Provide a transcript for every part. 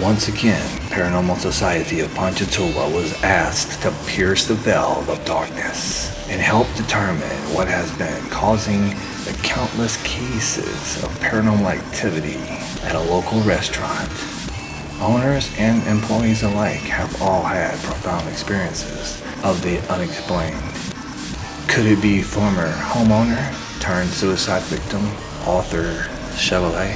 Once again, Paranormal Society of Ponchatoula was asked to pierce the veil of darkness and help determine what has been causing the countless cases of paranormal activity at a local restaurant. Owners and employees alike have all had profound experiences of the unexplained. Could it be former homeowner turned suicide victim, author Chevrolet?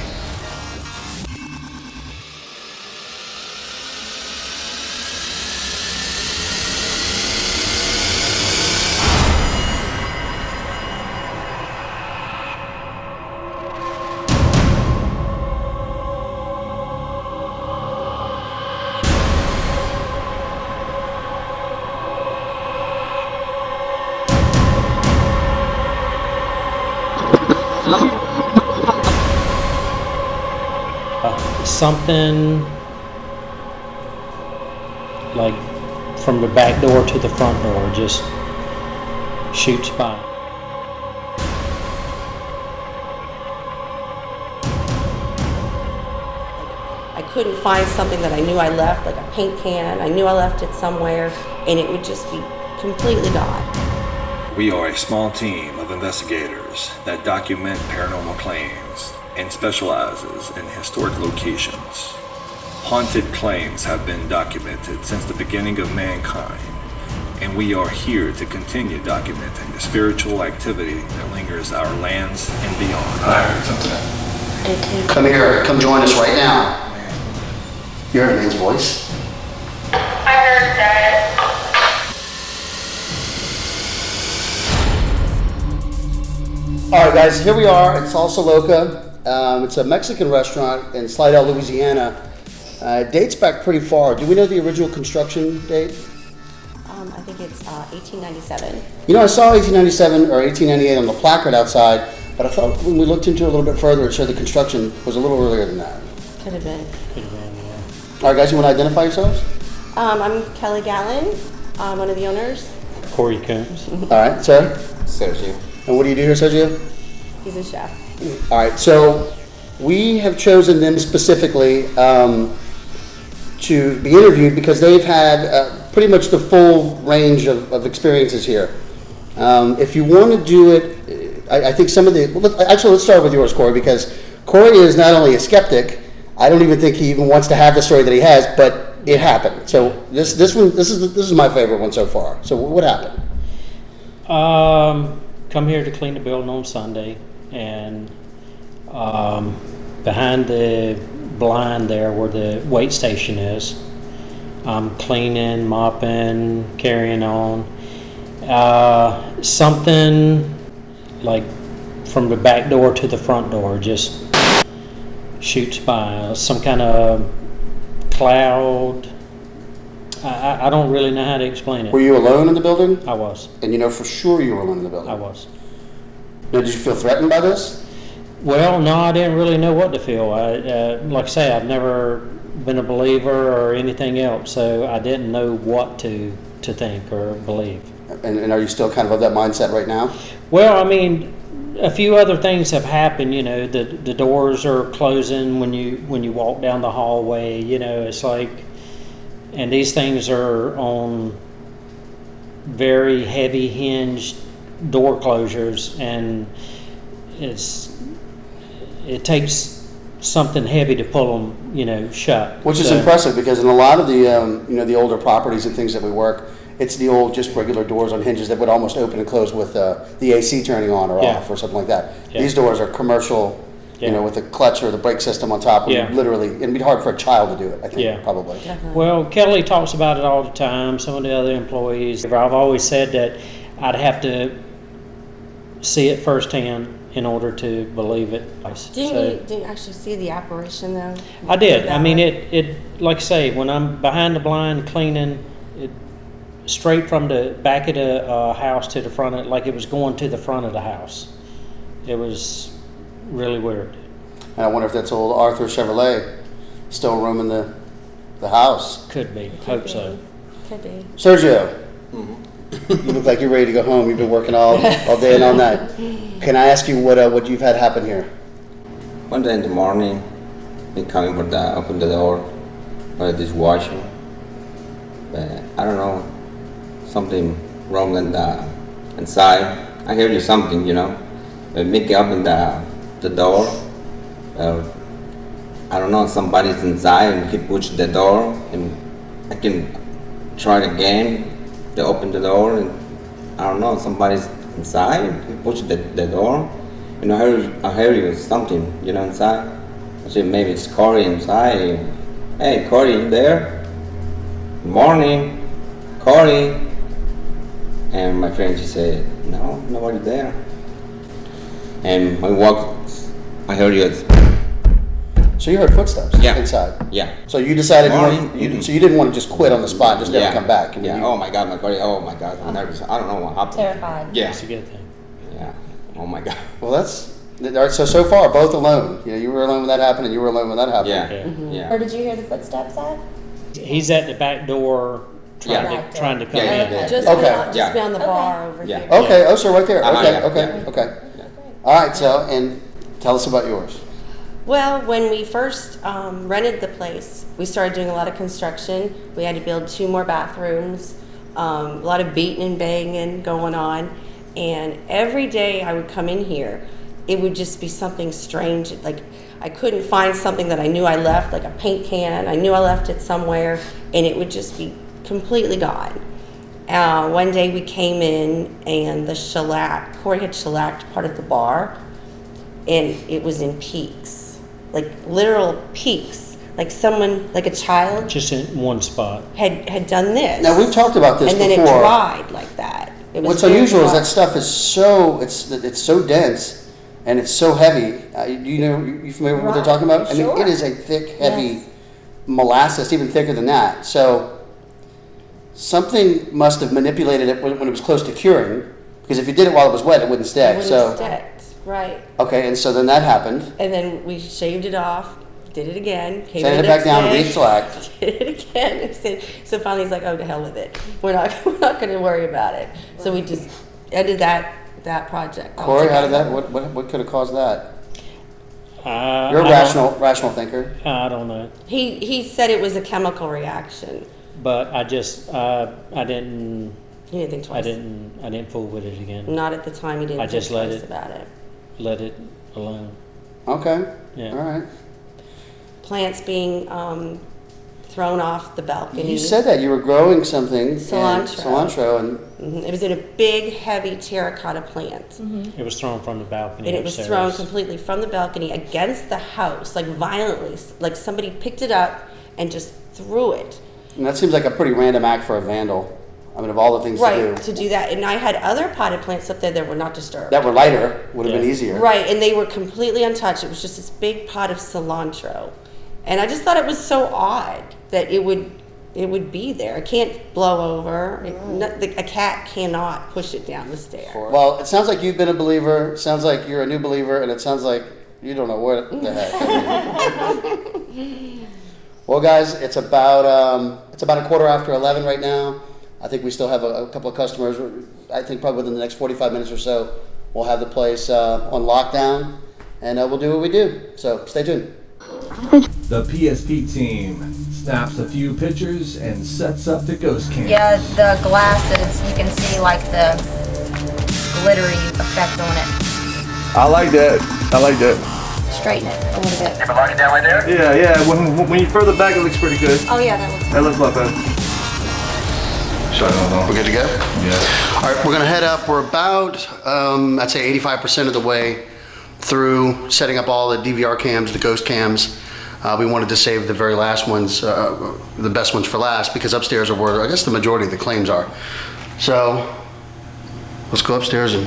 Something like from the back door to the front door just shoots by. I couldn't find something that I knew I left, like a paint can. I knew I left it somewhere, and it would just be completely gone. We are a small team of investigators that document paranormal claims and specializes in historic locations. Haunted claims have been documented since the beginning of mankind, and we are here to continue documenting the spiritual activity that lingers our lands and beyond. I heard something. Come here, come join us right now. You heard a man's voice? I heard that. All right, guys, here we are at Salsa Loca. It's a Mexican restaurant in Slidell, Louisiana. It dates back pretty far. Do we know the original construction date? I think it's 1897. You know, I saw 1897 or 1898 on the placard outside, but I thought when we looked into it a little bit further, it showed the construction was a little earlier than that. Could have been. All right, guys, you want to identify yourselves? I'm Kelly Gallen, one of the owners. Corey Combs. All right, sir? Sergio. And what do you do here, Sergio? He's a chef. All right, so we have chosen them specifically to be interviewed because they've had pretty much the full range of experiences here. If you want to do it, I think some of the... Well, actually, let's start with yours, Corey, because Corey is not only a skeptic, I don't even think he even wants to have the story that he has, but it happened. So this is my favorite one so far. So what happened? Come here to clean the building on Sunday, and behind the blind there where the weight station is, I'm cleaning, mopping, carrying on. Something like from the back door to the front door just shoots by. Some kind of cloud. I don't really know how to explain it. Were you alone in the building? I was. And you know for sure you were alone in the building? I was. Now, did you feel threatened by this? Well, no, I didn't really know what to feel. Like I say, I've never been a believer or anything else, so I didn't know what to think or believe. And are you still kind of of that mindset right now? Well, I mean, a few other things have happened. You know, the doors are closing when you walk down the hallway. You know, it's like, and these things are on very heavy hinged door closures, and it takes something heavy to pull them, you know, shut. Which is impressive because in a lot of the the older properties and things that we work, it's the old just regular doors on hinges that would almost open and close with the AC turning on or off or something like that. Yeah. These doors are commercial, you know, with the clutch or the brake system on top. Literally, it'd be hard for a child to do it, I think, probably. Definitely. Well, Kelly talks about it all the time, some of the other employees. I've always said that I'd have to see it firsthand in order to believe it. Didn't you actually see the apparition, though? I did. I mean, it like I say, when I'm behind the blind cleaning, it straight from the back of the house to the front of, like it was going to the front of the house. It was really weird. And I wonder if that's old Arthur Chevrolet still roaming the house. Could be. Hope so. Could be. Sergio, you look like you're ready to go home. You've been working all day and all night. Can I ask you what you've had happen here? One day in the morning, me coming for the open the door, or a dishwasher. But I don't know, something wrong inside. I hear you something, make it open the door. I don't know, somebody's inside and he pushed the door, and I can try it again to open the door, and I don't know, somebody's inside. He pushed the door, and I hear you something, inside. I said maybe it's Corey inside. Hey, Corey, you there? Good morning, Corey. And my friend, she said, no, nobody there. And when we walked, I heard you. So you heard footsteps Yeah. inside? Yeah. So you decided Morning. so you didn't want to just quit on the spot, just never come back? Yeah. Oh my God, my body. Oh my God, I'm nervous. I don't know what happened. Terrified. Yeah. That's a good thing. Yeah. Oh my God. Well, that's, all right, so far, both alone. You were alone when that happened, and you were alone when that happened. Yeah. Yeah. Yeah. Where did you hear the footsteps at? He's at the back door trying Yeah. to trying to come Yeah, in. yeah. Just, Okay. just Yeah. beyond the Okay. bar over Yeah. here. Okay, oh, so right there. Uh-huh, Okay, yeah, okay, yeah. okay. All right, so, and tell us about yours. Well, when we first rented the place, we started doing a lot of construction. We had to build 2 more bathrooms, a lot of beating and banging going on. And every day I would come in here, it would just be something strange. Like I couldn't find something that I knew I left, like a paint can. I knew I left it somewhere, and it would just be completely gone. One day we came in, and the shellac, Corey had shellacked part of the bar, and it was in peaks. Like literal peaks, like someone, like a child Just in one spot. had done this. Now, we've talked about this and then before. it dried like that. It was What's very unusual is dry. that stuff is so, it's so dense, and it's so heavy. You familiar with what they're Right, talking about? I mean, sure. it is a thick, heavy Yes. molasses, even thicker than that. So something must have manipulated it when it was close to curing, because if you did it while it was wet, it wouldn't stick. It So, wouldn't stick, right? okay, and so then that happened. And then we shaved it off, did it again, came Sanded in it the back down, next day, re-shellacked. did it again. And so finally he's like, oh, to hell with it. We're not going to worry about it. So we just ended that project. Corey, how did altogether. that? What could have caused that? I You're a don't- rational thinker. I don't know, He said it was a chemical reaction. but I just I didn't He didn't think twice. I didn't fool with it again. Not at the time. He didn't I think just let twice it- about it. Let it alone. Okay. Yeah. All right. Plants being thrown off the balcony. You said that you were growing something. and Cilantro. Cilantro, and Mhm. It was in a big, heavy terracotta plant. It was thrown from the balcony. And it was upstairs. thrown completely from the balcony against the house, like violently. Like somebody picked it up and just threw it. that seems like a pretty random act for a vandal. I mean, of all the things Right, to to do, do that. And I had other potted plants up there that were not disturbed. that were lighter would have been Yeah. easier. Right, and they were completely untouched. It was just this big pot of cilantro. And I just thought it was so odd that it would be there. It can't blow over. A cat cannot push it down the stair. Well, it sounds like you've been a believer. It sounds like you're a new believer, and it sounds like you don't know what the heck. Well, guys, it's about 11:15 right now. I think we still have a couple of customers. I think probably within the next 45 minutes or so, we'll have the place on lockdown, and we'll do what we do. So stay tuned. The PSP team snaps a few pictures and sets up the ghost cam. Yeah, the glasses, you can see like the glittery effect on it. I like that. Straighten it a little bit. Ever lock it down right there? Yeah. When you further back, it looks pretty good. Oh yeah, that looks That looks a lot better. We're good to go? Yeah. All right, we're going to head up. We're about, I'd say 85% of the way through setting up all the DVR cams, the ghost cams. We wanted to save the very last ones, the best ones for last, because upstairs are where I guess the majority of the claims are. So let's go upstairs and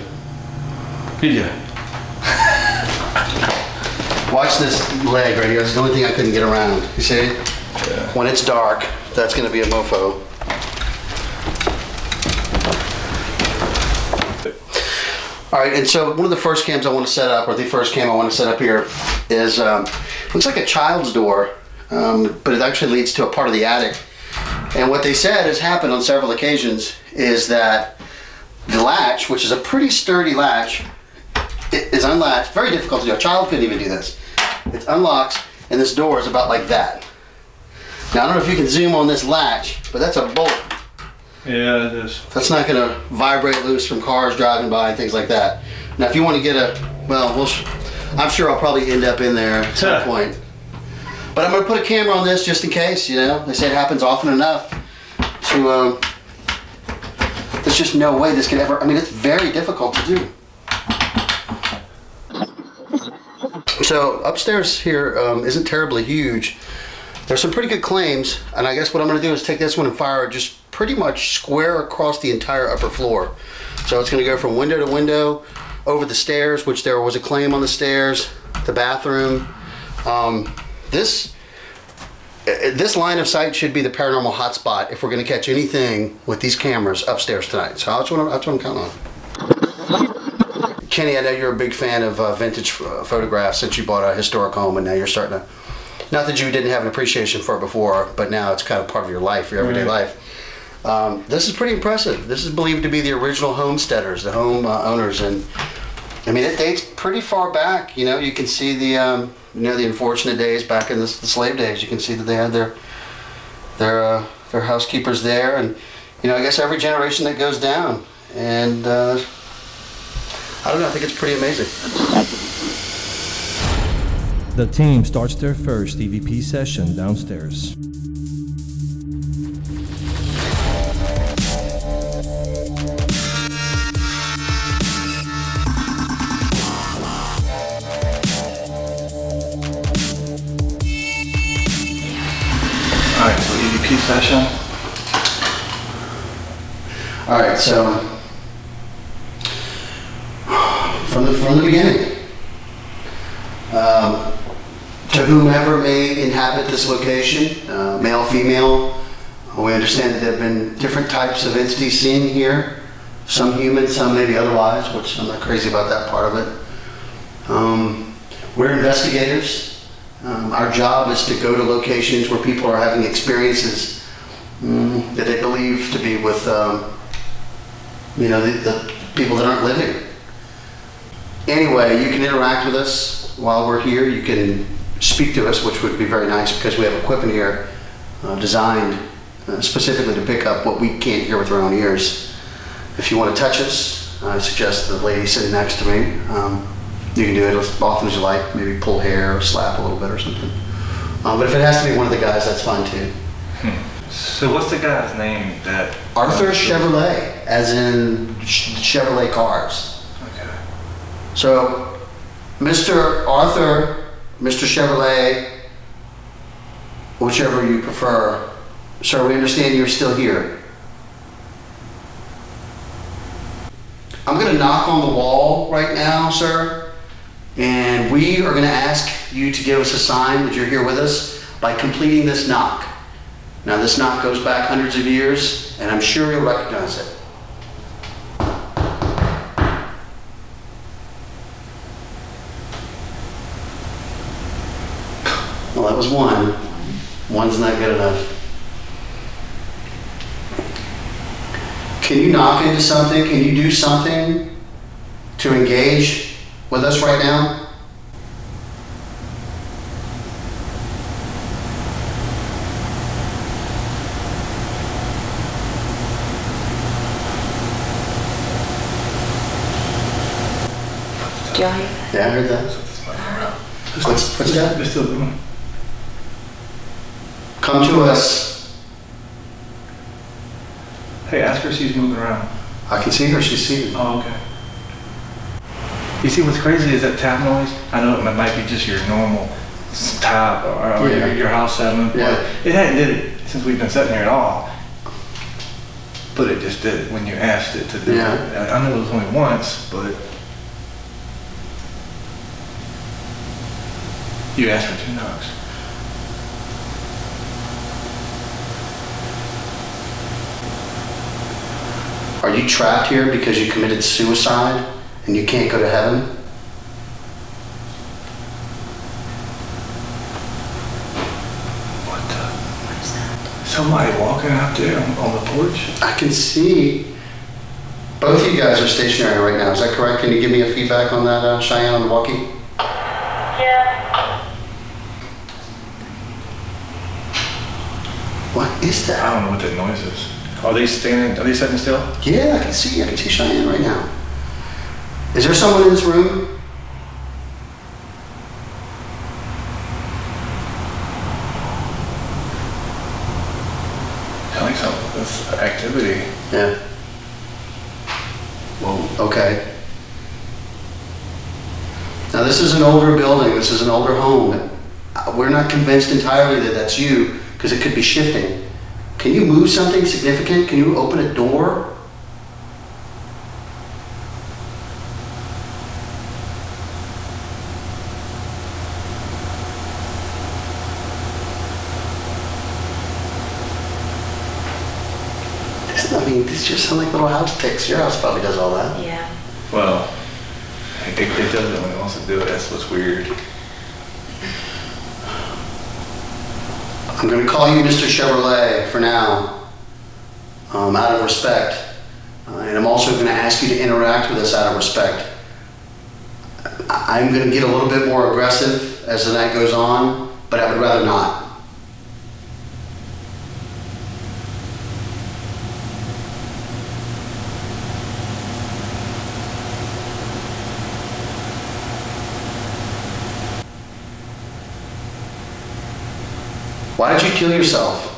watch this leg right here. That's the only thing I couldn't get around. You see? When it's dark, that's going to be a mofo. All right, and so one of the first cams I want to set up, or the first cam I want to set up here, is looks like a child's door, but it actually leads to a part of the attic. And what they said has happened on several occasions is that the latch, which is a pretty sturdy latch, it is unlatched. Very difficult to do. A child couldn't even do this. It's unlocked, and this door is about like that. Now, I don't know if you can zoom on this latch, but that's a bolt. Yeah, it is. That's not going to vibrate loose from cars driving by and things like that. Now, if you want to get I'm sure I'll probably end up in there at some point. But I'm going to put a camera on this just in case, you know. They say it happens often enough to, there's just no way this could ever, I mean, it's very difficult to do. So upstairs here isn't terribly huge. There's some pretty good claims, and I guess what I'm going to do is take this one and fire it just pretty much square across the entire upper floor. So it's going to go from window to window, over the stairs, which there was a claim on the stairs, the bathroom. This line of sight should be the paranormal hotspot if we're going to catch anything with these cameras upstairs tonight. So that's what I'm counting on. Kenny, I know you're a big fan of vintage photographs since you bought a historic home, and now you're starting to, not that you didn't have an appreciation for it before, but now it's kind of part of your life, your everyday life. This is pretty impressive. This is believed to be the original homesteaders, the home owners, and I mean, it dates pretty far back. You know, you can see the the unfortunate days back in the slave days. You can see that they had their housekeepers there, and you know, I guess every generation that goes down, and I don't know. I think it's pretty amazing. The team starts their first EVP session downstairs. Alright, so EVP session. Alright, so from the beginning, to whomever may inhabit this location, male, female, we understand that there have been different types of entities seen here. Some human, some maybe otherwise, which I'm not crazy about that part of it. We're investigators. Our job is to go to locations where people are having experiences that they believe to be with, the people that aren't living. Anyway, you can interact with us while we're here. You can speak to us, which would be very nice because we have equipment here designed specifically to pick up what we can't hear with our own ears. If you want to touch us, I suggest the lady sitting next to me. You can do it as often as you like, maybe pull hair or slap a little bit or something. But if it has to be one of the guys, that's fine too. So what's the guy's name that... Arthur Chevrolet, as in Chevrolet cars. Okay. So, Mr. Arthur, Mr. Chevrolet, whichever you prefer, sir, we understand you're still here. I'm going to knock on the wall right now, sir. And we are going to ask you to give us a sign that you're here with us by completing this knock. Now, this knock goes back hundreds of years, and I'm sure you'll recognize it. Well, that was one. One's not good enough. Can you knock into something? Can you do something to engage with us right now? Do y'all hear? Yeah, I heard that. What's that? They're still doing. Come to us. Hey, ask her if she's moving around. I can see her. She's seated. Oh, okay. You see what's crazy is that tap noise? I know it might be just your normal tap or your house setting, but it hadn't did it since we've been sitting here at all. But it just did it when you asked it to do it. I know it was only once, but you asked for 2 knocks. Are you trapped here because you committed suicide and you can't go to heaven? What is that? Somebody walking out there on the porch? I can see. Both of you guys are stationary right now. Is that correct? Can you give me a feedback on that, Cheyenne, on the walkie? Yeah. is I that? don't know what that noise is. Are they standing? Are they sitting still? Yeah, I can see Cheyenne right now. Is there someone in this room? I like some of this activity. Yeah. Whoa, okay. Now this is an older building, this is an older home. We're not convinced entirely that that's you, because it could be shifting. Can you move something significant? Can you open a door? These just sound like little house ticks. Your house probably does all that. Yeah. Well, it does it when it wants to do it. That's what's weird. I'm going to call you Mr. Chevrolet for now, out of respect. And I'm also going to ask you to interact with us out of respect. I'm going to get a little bit more aggressive as the night goes on, but I would rather not. Why did you kill yourself?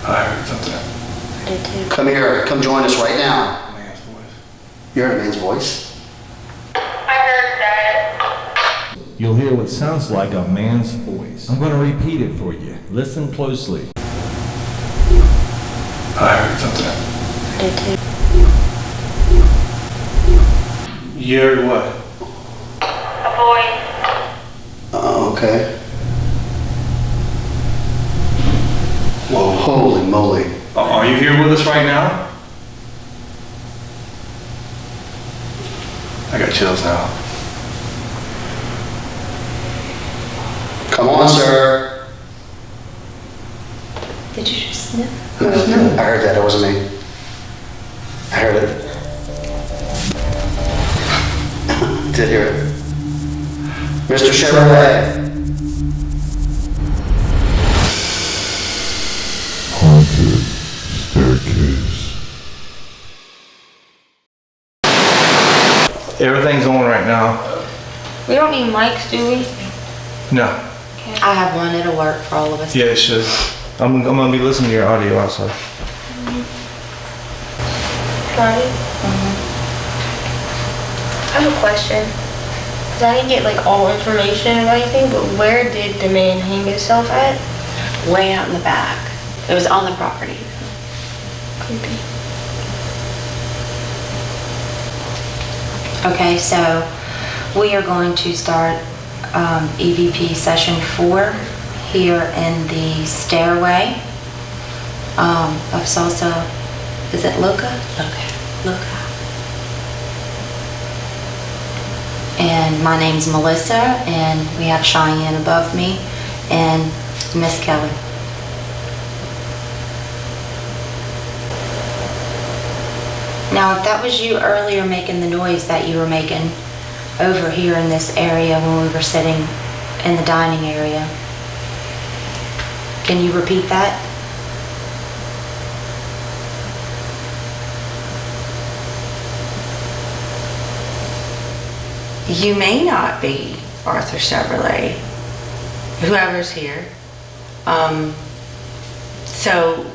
I heard something. I did too. Come here. Come join us right now. Man's voice. You heard a man's voice? I heard that. You'll hear what sounds like a man's voice. I'm going to repeat it for you. Listen closely. I heard something. I did too. You heard what? A voice. Oh, okay. Whoa, holy moly. Are you here with us right now? I got chills now. Come on, sir. Did you just sniff? I heard that. It wasn't me. I heard it. Did hear it. Mr. Chevrolet. Haunted staircase. Everything's on right now. We don't need mics, do we? No. I have one. It'll work for all of us. Yeah, it should. I'm gonna be listening to your audio also. Right? I have a question. 'Cause I didn't get like all information or anything, but where did the man hang himself at? Way out in the back. It was on the property. Creepy. Okay, so we are going to start EVP session 4 here in the stairway of Salsa. Is it Loca? Loca. And my name's Melissa, and we have Cheyenne above me, and Miss Kelly. Now, if that was you earlier making the noise that you were making over here in this area when we were sitting in the dining area, can you repeat that? You may not be Arthur Chevrolet, whoever's here. So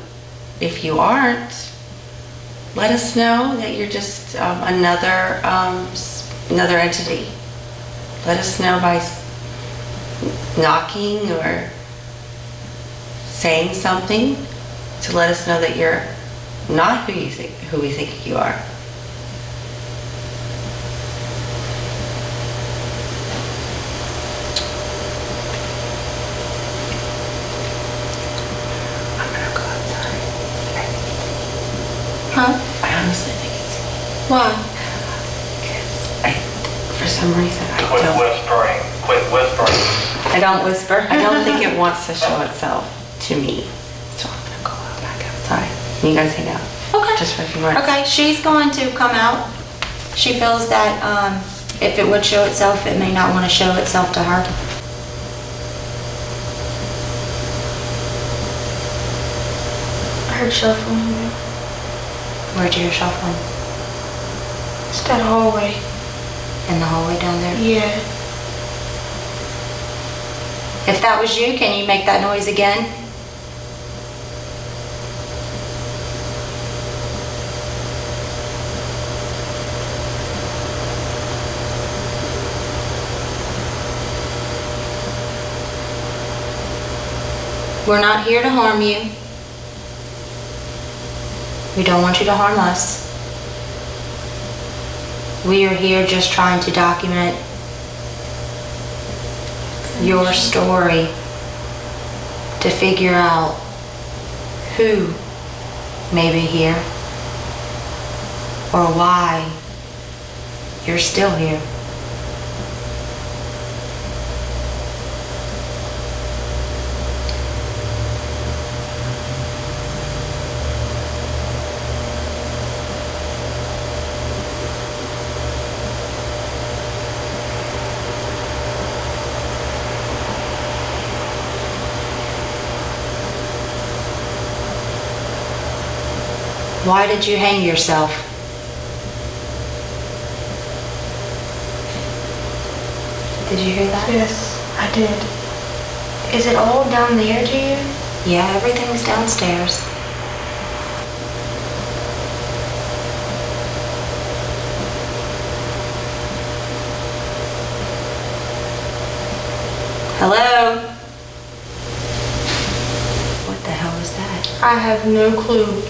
if you aren't, let us know that you're just another entity. Let us know by knocking or saying something to let us know that you're not who we think you are. Huh? I honestly think it's me. Why? For some reason, Quit whispering. Quit whispering. I don't whisper. I don't think it wants to show itself to me. So I'm gonna go out back outside. You guys hang out. Okay. Just for a few minutes. Okay, she's going to come out. She feels that If it would show itself, it may not want to show itself to her. I heard shuffling. Where'd you hear shuffling? It's that hallway. In the hallway down there? Yeah. If that was you, can you make that noise again? We're not here to harm you. We don't want you to harm us. We are here just trying to document your story to figure out who may be here or why you're still here. Why did you hang yourself? Did you hear that? Yes, I did. Is it all down there to you? Yeah, everything's downstairs. Hello? What the hell was that? I have no clue.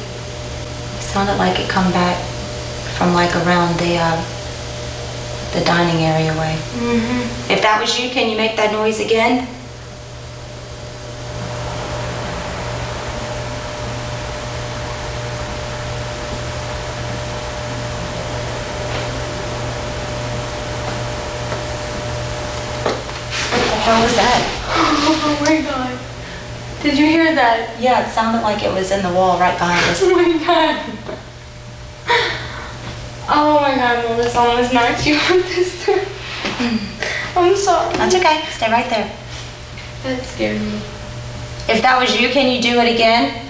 Sounded like it come back from like around the dining area way. Mm-hmm. If that was you, can you make that noise again? What the hell was that? Oh my god. Did you hear that? Yeah, it sounded like it was in the wall right behind us. Oh my god. Oh my god, Melissa almost knocked you on this time. I'm sorry. That's okay. Stay right there. That scared me. If that was you, can you do it again?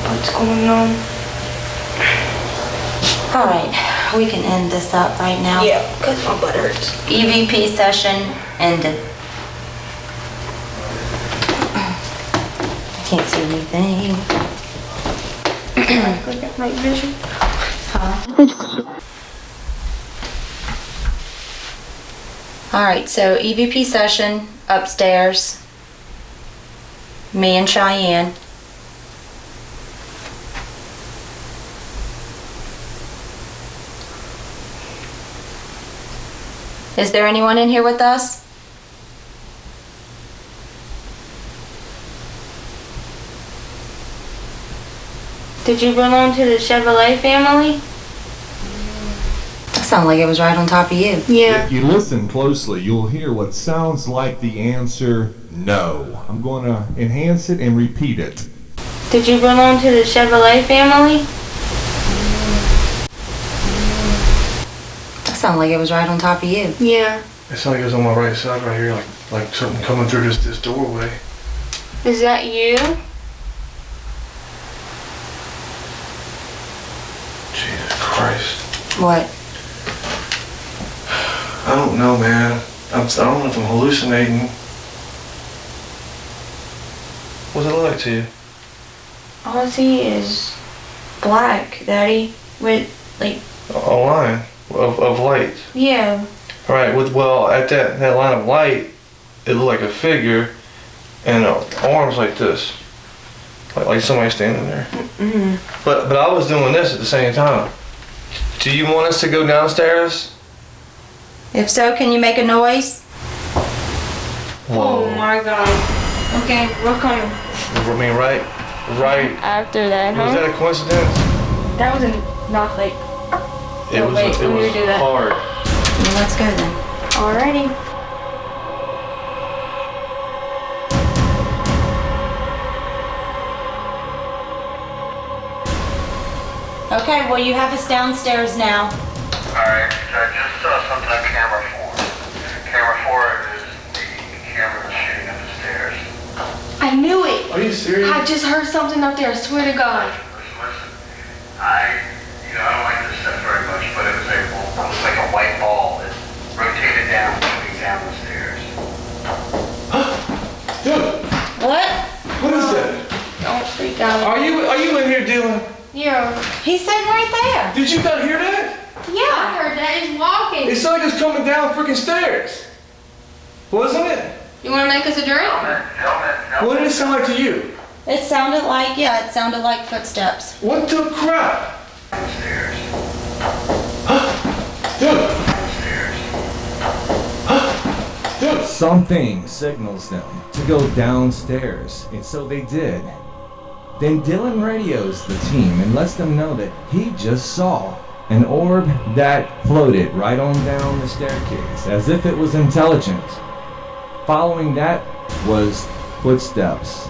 What's going on? All right, we can end this up right now. Yeah, because my butt hurts. EVP session ended. I can't see anything. Look at night vision. All right, so EVP session upstairs. Me and Cheyenne. Is there anyone in here with us? Did you belong to the Chevrolet family? That sounded like it was right on top of you. Yeah. If you listen closely, you'll hear what sounds like the answer no. I'm going to enhance it and repeat it. Did you belong to the Chevrolet family? That sounded like it was right on top of you. Yeah. It sounds like it was on my right side right here, like something coming through this doorway. Is that you? Jesus Christ. What? I don't know, man. I don't know if I'm hallucinating. What's it look like to you? All I see is black, Daddy. With, like... A line of light. Yeah. Right, well, at that line of light, it looked like a figure and arms like this. Like somebody standing there. Mm-hmm. But I was doing this at the same time. Do you want us to go downstairs? If so, can you make a noise? Whoa. Oh my god. Okay, we're coming. I mean, right After that, huh? Was that a coincidence? That was not like... It was wait, it when was you do that. hard. Well, let's go then. Alrighty. Okay, well, you have us downstairs now. Alright, so I just saw something on camera 4. Camera 4 is the camera that's shooting up the stairs. I knew it. Are you serious? I just heard something up there, I swear to God. Listen, I don't like this stuff very much, but it was like a white ball that rotated down, shooting down the stairs. Dude, What? what is that? Don't freak out. Are you in here dealing? Yeah. He's sitting right there. Did you not hear that? I Yeah. heard that. He's walking. It sounded like it's coming down freaking stairs. Wasn't it? You want to make us a drink? Helmet. What did it sound like to you? It sounded like footsteps. What the crap? Downstairs. Dude, dude. Something signals them to go downstairs, and so they did. Then Dylan radios the team and lets them know that he just saw an orb that floated right on down the staircase, as if it was intelligent. Following that was footsteps.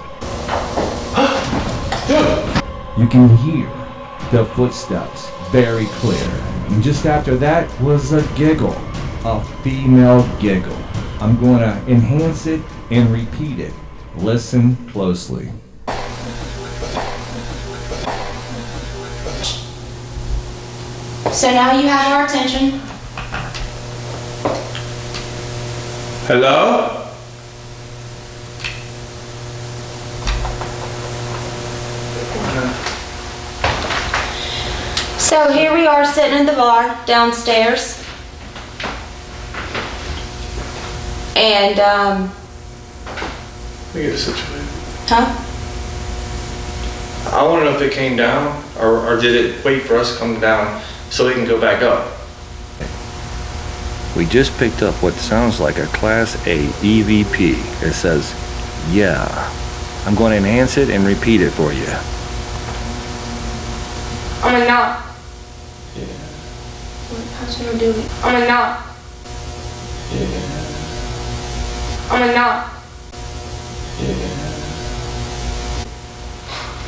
You can hear the footsteps very clear. And just after that was a giggle, a female giggle. I'm going to enhance it and repeat it. Listen closely. So now you have our attention. Hello? So here we are sitting in the bar downstairs. And, Let me get a situation. huh? I want to know if it came down, or did it wait for us to come down so we can go back up? We just picked up what sounds like a Class A EVP. It says, yeah. I'm going to enhance it and repeat it for you. I'm gonna knock. How's she gonna do it? I'm gonna knock. I'm gonna knock.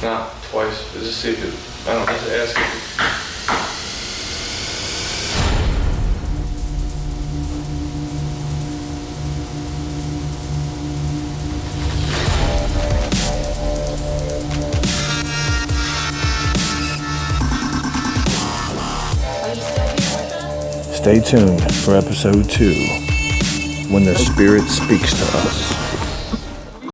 Not twice. Just see if it. I don't know. Just ask it. Stay tuned for episode 2, when the Spirit speaks to us.